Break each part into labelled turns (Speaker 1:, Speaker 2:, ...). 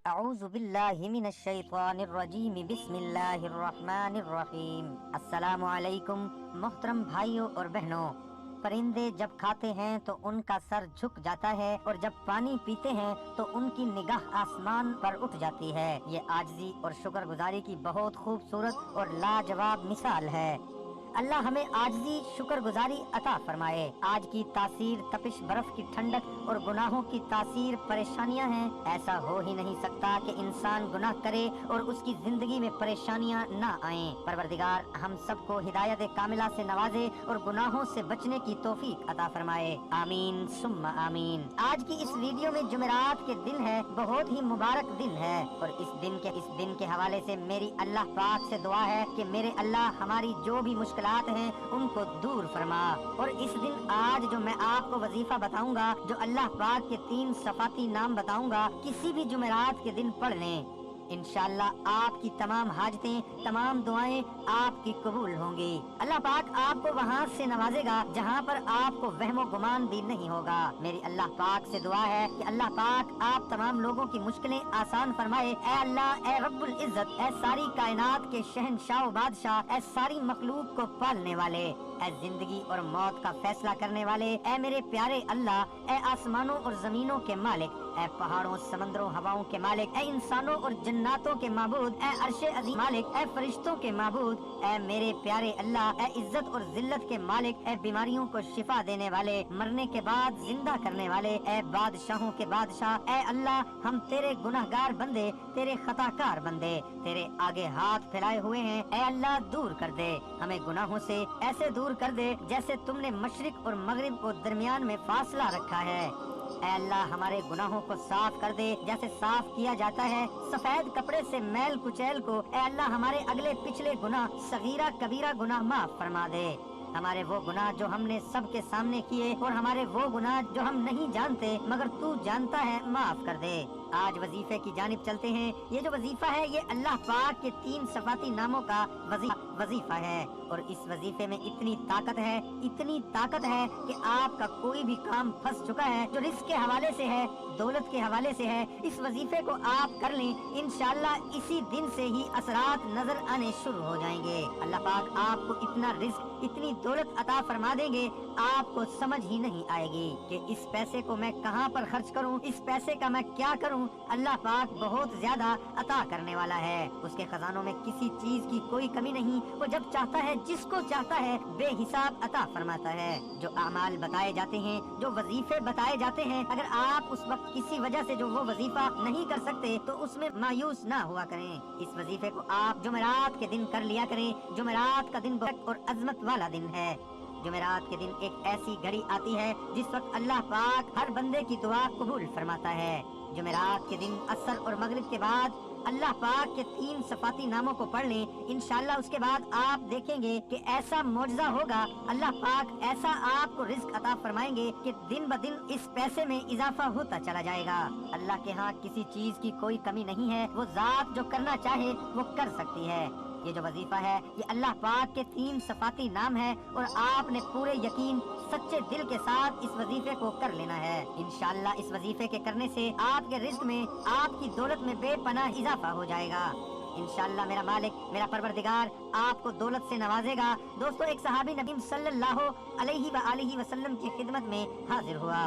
Speaker 1: اعوذ باللہ من الشیطان الرجیم بسم اللہ الرحمن الرحیم۔ السلام علیکم محترم بھائیوں اور بہنوں۔ پرندے جب کھاتے ہیں تو ان کا سر جھک جاتا ہے اور جب پانی پیتے ہیں تو ان کی نگاہ آسمان پر اٹھ جاتی ہے۔ یہ عاجزی اور شکر گزاری کی بہت خوبصورت اور لاجواب مثال ہے۔ اللہ ہمیں عاجزی شکر گزاری عطا فرمائے۔ آج کی تاثیر تپش برف کی ٹھنڈک اور گناہوں کی تاثیر پریشانیاں ہیں۔ ایسا ہو ہی نہیں سکتا کہ انسان گناہ کرے اور اس کی زندگی میں پریشانیاں نہ آئیں۔ پروردگار ہم سب کو ہدایت کاملہ سے نوازے اور گناہوں سے بچنے کی توفیق عطا فرمائے، آمین ثم آمین۔ آج کی اس ویڈیو میں جمعرات کے دن ہے، بہت ہی مبارک دن ہے، اور اس دن کے حوالے سے میری اللہ پاک سے دعا ہے کہ میرے اللہ ہماری جو بھی مشکلات ہیں ان کو دور فرما۔ اور اس دن آج جو میں آپ کو وظیفہ بتاؤں گا، جو اللہ پاک کے 3 صفاتی نام بتاؤں گا، کسی بھی جمعرات کے دن پڑھ لیں، انشاءاللہ آپ کی تمام حاجتیں، تمام دعائیں آپ کی قبول ہوں گی۔ اللہ پاک آپ کو وہاں سے نوازے گا جہاں پر آپ کو وہم و گمان بھی نہیں ہوگا۔ میری اللہ پاک سے دعا ہے کہ اللہ پاک آپ تمام لوگوں کی مشکلیں آسان فرمائے۔ اے اللہ، اے رب العزت، اے ساری کائنات کے شہنشاہ و بادشاہ، اے ساری مخلوق کو پالنے والے، اے زندگی اور موت کا فیصلہ کرنے والے، اے میرے پیارے اللہ، اے آسمانوں اور زمینوں کے مالک، اے پہاڑوں سمندروں ہواؤں کے مالک، اے انسانوں اور جناتوں کے معبود، اے عرش عظیم مالک، اے فرشتوں کے معبود، اے میرے پیارے اللہ، اے عزت اور ذلت کے مالک، اے بیماریوں کو شفا دینے والے، مرنے کے بعد زندہ کرنے والے، اے بادشاہوں کے بادشاہ، اے اللہ، ہم تیرے گناہگار بندے، تیرے خطا کار بندے، تیرے آگے ہاتھ پھیلائے ہوئے ہیں۔ اے اللہ، دور کر دے ہمیں گناہوں سے، ایسے دور کر دے جیسے تم نے مشرق اور مغرب کو درمیان میں فاصلہ رکھا ہے۔ اے اللہ، ہمارے گناہوں کو صاف کر دے جیسے صاف کیا جاتا ہے سفید کپڑے سے میل کچیل کو۔ اے اللہ، ہمارے اگلے پچھلے گناہ، صغیرہ کبیرہ گناہ معاف فرما دے۔ ہمارے وہ گناہ جو ہم نے سب کے سامنے کیے اور ہمارے وہ گناہ جو ہم نہیں جانتے مگر تو جانتا ہے، معاف کر دے۔ آج وظیفے کی جانب چلتے ہیں۔ یہ جو وظیفہ ہے یہ اللہ پاک کے 3 صفاتی ناموں کا وظیفہ ہے، اور اس وظیفے میں اتنی طاقت ہے کہ آپ کا کوئی بھی کام پھنس چکا ہے جو رزق کے حوالے سے ہے، دولت کے حوالے سے ہے، اس وظیفے کو آپ کر لیں، انشاءاللہ اسی دن سے ہی اثرات نظر آنے شروع ہو جائیں گے۔ اللہ پاک آپ کو اتنا رزق، اتنی دولت عطا فرما دیں گے، آپ کو سمجھ ہی نہیں آئے گی کہ اس پیسے کو میں کہاں پر خرچ کروں، اس پیسے کا میں کیا کروں۔ اللہ پاک بہت زیادہ عطا کرنے والا ہے، اس کے خزانوں میں کسی چیز کی کوئی کمی نہیں، وہ جب چاہتا ہے جس کو چاہتا ہے بے حساب عطا فرماتا ہے۔ جو اعمال بتائے جاتے ہیں، جو وظیفے بتائے جاتے ہیں، اگر آپ اس وقت کسی وجہ سے جو وہ وظیفہ نہیں کر سکتے تو اس میں مایوس نہ ہوا کریں۔ اس وظیفے کو آپ جمعرات کے دن کر لیا کریں۔ جمعرات کا دن برکت اور عظمت والا دن ہے۔ جمعرات کے دن ایک ایسی گھڑی آتی ہے جس وقت اللہ پاک ہر بندے کی دعا قبول فرماتا ہے۔ جمعرات کے دن عصر اور مغرب کے بعد اللہ پاک کے 3 صفاتی ناموں کو پڑھ لیں، انشاءاللہ اس کے بعد آپ دیکھیں گے کہ ایسا معجزہ ہوگا، اللہ پاک ایسا آپ کو رزق عطا فرمائیں گے کہ دن بدن اس پیسے میں اضافہ ہوتا چلا جائے گا۔ اللہ کے ہاں کسی چیز کی کوئی کمی نہیں ہے، وہ ذات جو کرنا چاہے وہ کر سکتی ہے۔ یہ جو وظیفہ ہے یہ اللہ پاک کے 3 صفاتی نام ہے، اور آپ نے پورے یقین، سچے دل کے ساتھ اس وظیفے کو کر لینا ہے۔ انشاءاللہ اس وظیفے کے کرنے سے آپ کے رزق میں، آپ کی دولت میں بے پناہ اضافہ ہو جائے گا۔ انشاءاللہ میرا مالک، میرا پروردگار آپ کو دولت سے نوازے گا۔ دوستو، ایک صحابی نبی صلی اللہ علیہ وآلہ وسلم کی خدمت میں حاضر ہوا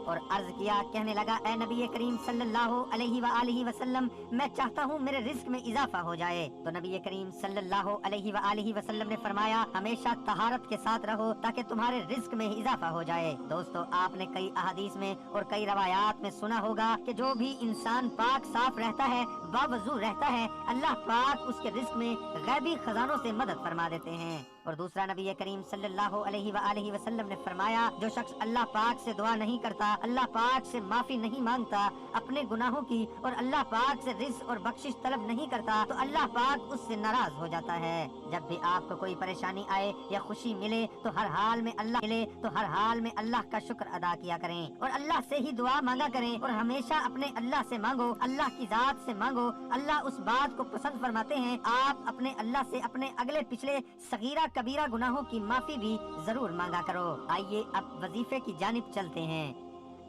Speaker 1: اور عرض کیا، کہنے لگا، اے نبی کریم صلی اللہ علیہ وآلہ وسلم، میں چاہتا ہوں میرے رزق میں اضافہ ہو جائے۔ تو نبی کریم صلی اللہ علیہ وآلہ وسلم نے فرمایا، ہمیشہ طہارت کے ساتھ رہو تاکہ تمہارے رزق میں اضافہ ہو جائے۔ دوستو، آپ نے کئی احادیث میں اور کئی روایات میں سنا ہوگا کہ جو بھی انسان پاک صاف رہتا ہے، باوضو رہتا ہے، اللہ پاک اس کے رزق میں غیبی خزانوں سے مدد فرما دیتے ہیں۔ اور دوسرا، نبی کریم صلی اللہ علیہ وآلہ وسلم نے فرمایا، جو شخص اللہ پاک سے دعا نہیں کرتا، اللہ پاک سے معافی نہیں مانگتا اپنے گناہوں کی، اور اللہ پاک سے رزق اور بخشش طلب نہیں کرتا، تو اللہ پاک اس سے ناراض ہو جاتا ہے۔ جب بھی آپ کو کوئی پریشانی آئے یا خوشی ملے تو ہر حال میں اللہ کا شکر ادا کیا کریں، اور اللہ سے ہی دعا مانگا کریں، اور ہمیشہ اپنے اللہ سے مانگو، اللہ کی ذات سے مانگو۔ اللہ اس بات کو پسند فرماتے ہیں، آپ اپنے اللہ سے اپنے اگلے پچھلے صغیرہ کبیرہ گناہوں کی معافی بھی ضرور مانگا کرو۔ آئیے اب وظیفے کی جانب چلتے ہیں۔